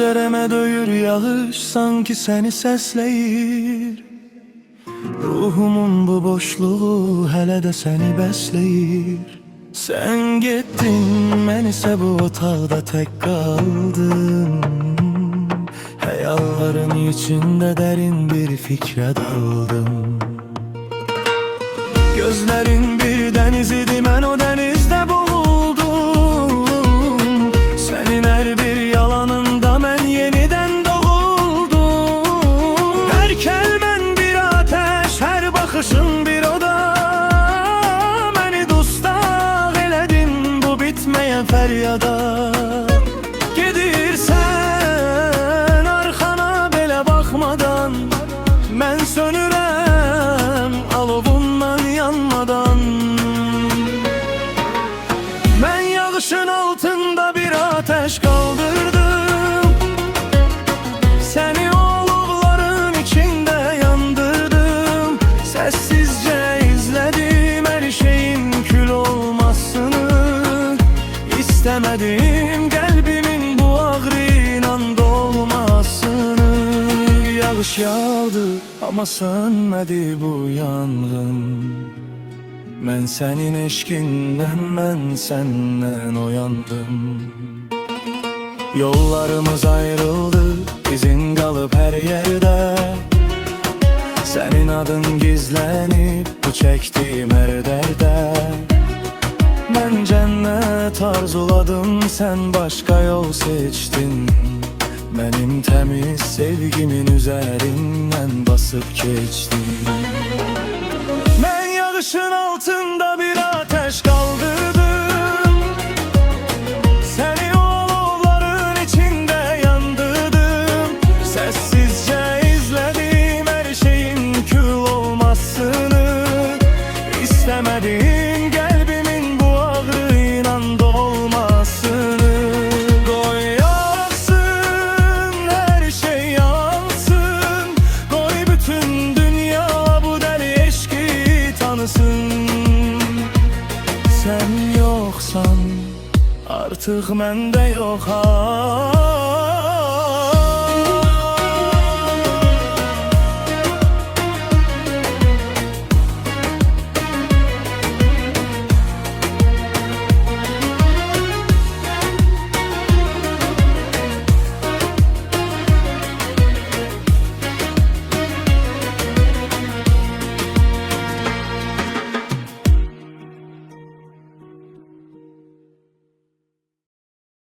Pencereme döyür yağış, sanki seni sesleyir. Ruhumun bu boşluğu hele de seni besleyir. Sen gittin, ben ise bu otaqda tek kaldım. Hayalların içinde derin bir fikre daldım. Gözlerin bir deniz idi, ben o denizde boğuldum. Senin her bir yalanında ben yeniden doğuldum. Her kelimen bir ateş, her bakışın bir oda. Beni dustaq eledin bu bitmeyen feryada. Gedirsen arkana bile bakmadan, ben sönürem alovundan yanmadan. Ben yağışın altında bir ateş kaldırdım. Seni o alovların içinde yandırdım. Sessizce izledim her şeyin kül olmasını. İstemedim kalbimin bu ağrıyla dolmasını. Yağış yağdı ama sönmedi bu yangın. Ben senin eşkinden, ben senden uyandım. Yollarımız ayrıldı, izin kalıp her yerde. Senin adın gizlenip bu çektiğim her derde. Ben cennet arzuladım, sen başka yol seçtin. Benim temiz sevgimin üzerinden basıp geçtin. Ben yağışın altında bir ateş kaldırdım. Seni o alovların içinde yandırdım. Sessizce izledim her şeyin kül olmasını. İstemedim kalbimin bu ağrıyla dolmasını. Koy yaksın, her şey yansın. Koy bütün dünya bu deli eşki tanısın. Sen yoksan artık mende yok.